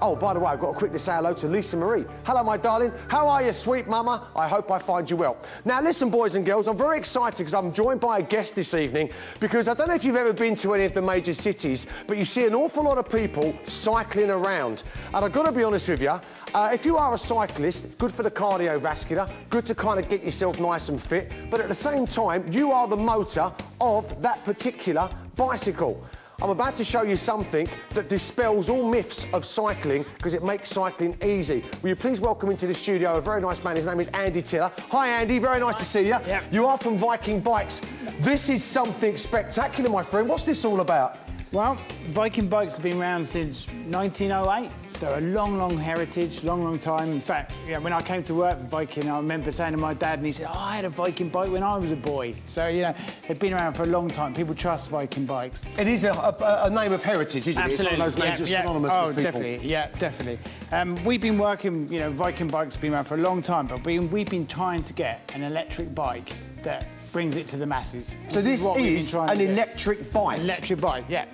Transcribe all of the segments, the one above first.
Oh, by the way, I've got to quickly say hello to Lisa Marie. Hello, my darling. How are you, sweet mama? I hope I find you well. Now, listen, boys and girls, I'm very excited because I'm joined by a guest this evening because I don't know if you've ever been to any of the major cities, but you see an awful lot of people cycling around. And I've got to be honest with you, if you are a cyclist, good for the cardiovascular, good to kind of get yourself nice and fit, but at the same time, you are the motor of that particular bicycle. I'm about to show you something that dispels all myths of cycling because it makes cycling easy. Will you please welcome into the studio a very nice man. His name is Andy Tiller. Hi, Andy. Very nice to see you. Yeah. You are from Viking Bikes. This is something spectacular, my friend. What's this all about? Well, Viking Bikes have been around since 1908, so a long, long heritage, long, long time. In fact, when I came to work with Viking, I remember saying to my dad, and he said, oh, I had a Viking bike when I was a boy. So, you know, they've been around for a long time. People trust Viking Bikes. It is a name of heritage, isn't Absolutely. it? It's one of those names that's synonymous with people. Definitely, yeah, definitely. We've been working, you know, Viking Bikes have been around for a long time, but we've been trying to get an electric bike that brings it to the masses. So this is an electric bike? An electric bike, yeah.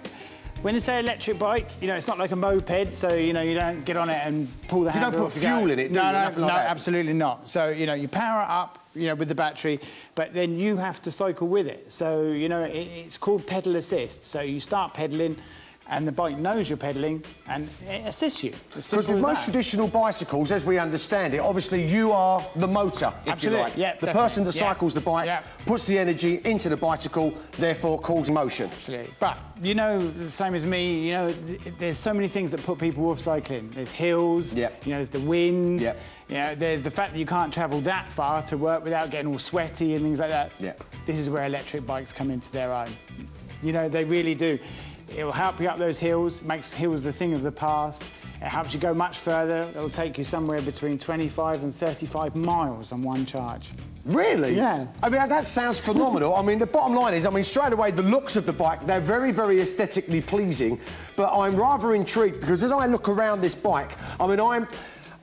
When you say electric bike, you know, it's not like a moped, so, you know, you don't get on it and pull the handle off. You don't put fuel in it, do you? No, Nothing like that? absolutely not. So, you know, you power it up, you know, with the battery, but then you have to cycle with it. So, you know, it's called pedal assist. So you start pedaling, and the bike knows you're pedalling and it assists you. Because with most traditional bicycles, as we understand it, obviously you are the motor, if you like. Yeah, the person that cycles the bike puts the energy into the bicycle, therefore causes motion. Absolutely. But, you know, the same as me, you know, there's so many things that put people off cycling. There's hills, you know, there's the wind, you know, there's the fact that you can't travel that far to work without getting all sweaty and things like that. This is where electric bikes come into their own. You know, they really do. It will help you up those hills, makes hills a thing of the past. It helps you go much further. It'll take you somewhere between 25 and 35 miles on one charge. Really? Yeah. I mean, that sounds phenomenal. I mean, the bottom line is, I mean, straight away, the looks of the bike, they're very, very aesthetically pleasing. But I'm rather intrigued because as I look around this bike, I mean,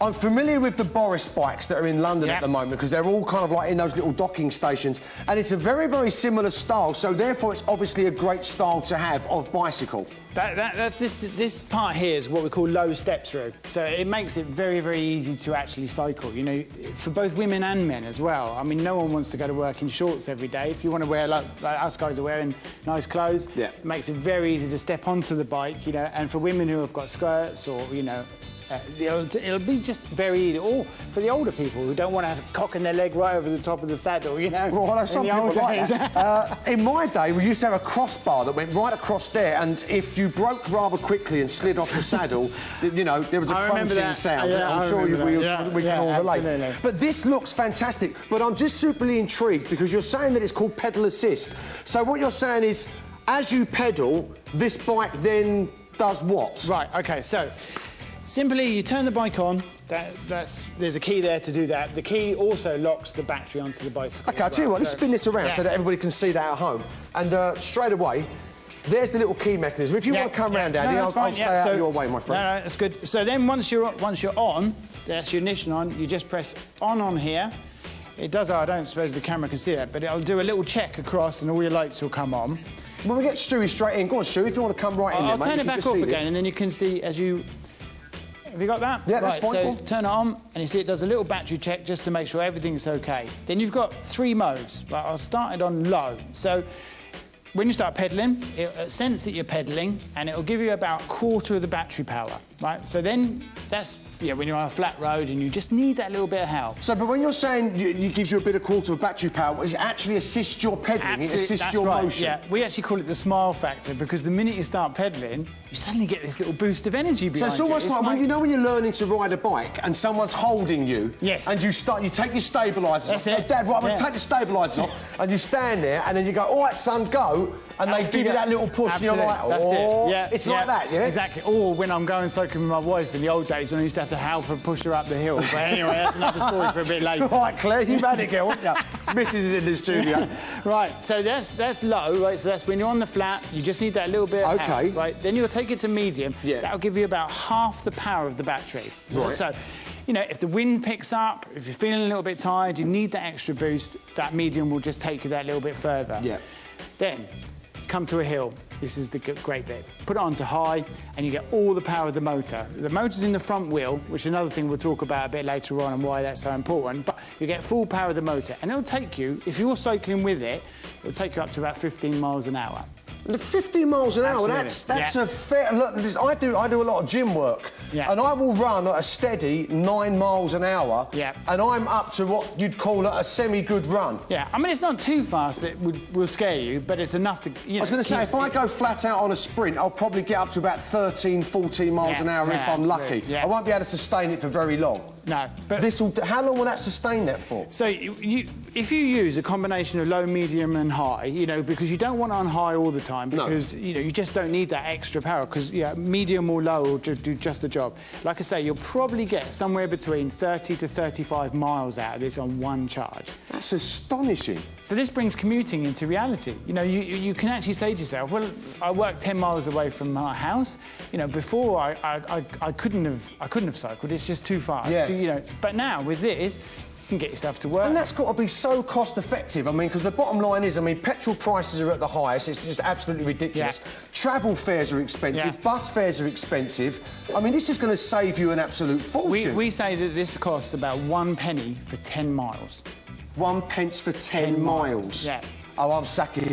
I'm familiar with the Boris bikes that are in London at the moment because they're all kind of like in those little docking stations, and it's a very, very similar style, so therefore it's obviously a great style to have of bicycle. This part here is what we call low step through, so it makes it very, very easy to actually cycle, you know, for both women and men as well. I mean, no one wants to go to work in shorts every day. If you want to wear, like us guys are wearing, nice clothes, it makes it very easy to step onto the bike, you know, and for women who have got skirts or, you know, it'll be just very easy. Or for the older people who don't want to have cocking their leg right over the top of the saddle, you know. Well, some people like that. In my day, we used to have a crossbar that went right across there, and if you broke rather quickly and slid off the saddle, you know, there was a crunching sound. I'm sure we can all relate. Absolutely. But this looks fantastic. But I'm just superly intrigued because you're saying that it's called pedal assist. So what you're saying is, as you pedal, this bike then does what? Right, OK, so simply, you turn the bike on. There's a key there to do that. The key also locks the battery onto the bicycle. OK, I'll tell you what, let's spin this around so that everybody can see that at home. And straight away, there's the little key mechanism. If you want to come round, Andy, I'll stay out of your way, my friend. No, that's good. So then once you're on, that's your ignition on, you just press on here. It does, I don't suppose the camera can see that, but it'll do a little check across and all your lights will come on. Well, we get Stewie straight in. Go on, Stewie, if you want to come right in there, mate. I'll turn it back off again, and then you can see as you... Have you got that? Yeah, that's fine. So turn it on, and you see it does a little battery check just to make sure everything's OK. Then you've got 3 modes, but I'll start it on low. So when you start pedalling, it'll sense that you're pedalling, and it'll give you about a quarter of the battery power, right? So then that's, when you're on a flat road and you just need that little bit of help. So, but when you're saying it gives you a bit of quarter of battery power, it actually assists your pedalling, it assists your motion? Yeah, we actually call it the smile factor because the minute you start pedalling, you suddenly get this little boost of energy behind you. So it's almost like when you know when you're learning to ride a bike and someone's holding you, and you take your stabilisers off. That's it. Dad, right, I'm going to take the stabilisers off, and you stand there, and then you go, all right, son, go, and they give you that little push, and you're like, oh, it's like that, yeah? Exactly. Or when I'm going cycling with my wife in the old days when I used to have to help her push her up the hill. But anyway, that's another story for a bit later. Right, Claire, you've had it, girl, haven't you? Mrs. is in the studio. Right, so that's low, right? So that's when you're on the flat, you just need that little bit of help, right? Then you'll take it to medium. That'll give you about half the power of the battery. Right. So, you know, if the wind picks up, if you're feeling a little bit tired, you need that extra boost, that medium will just take you that little bit further. Yeah. Then, come to a hill. this is the great bit. Put it onto high, and you get all the power of the motor. The motor's in the front wheel, which is another thing we'll talk about a bit later on and why that's so important, but you get full power of the motor, and it'll take you, if you're cycling with it, it'll take you up to about 15 miles an hour. 50 miles an hour, that's a fair... Look, I do a lot of gym work, and I will run at a steady 9 miles an hour, and I'm up to what you'd call a semi-good run. Yeah, I mean, it's not too fast that will scare you, but it's enough to, you know... I was going to say, if I go flat out on a sprint, I'll probably get up to about 13, 14 miles an hour if I'm lucky. I won't be able to sustain it for very long. No, but... How long will that sustain that for? So, if you use a combination of low, medium and high, you know, because you don't want it on high all the time, because, you know, you just don't need that extra power, because, medium or low will do just the job. Like I say, you'll probably get somewhere between 30 to 35 miles out of this on one charge. That's astonishing. So this brings commuting into reality. You know, you can actually say to yourself, well, I work 10 miles away from my house. You know, before I couldn't have cycled. It's just too fast. You know, but now with this, you can get yourself to work. And that's got to be so cost-effective. I mean, because the bottom line is, I mean, petrol prices are at the highest. It's just absolutely ridiculous. Travel fares are expensive. Bus fares are expensive. I mean, this is going to save you an absolute fortune. We say that this costs about 1 penny for 10 miles. 1 pence for 10 miles? Yeah. Oh, I'm sacking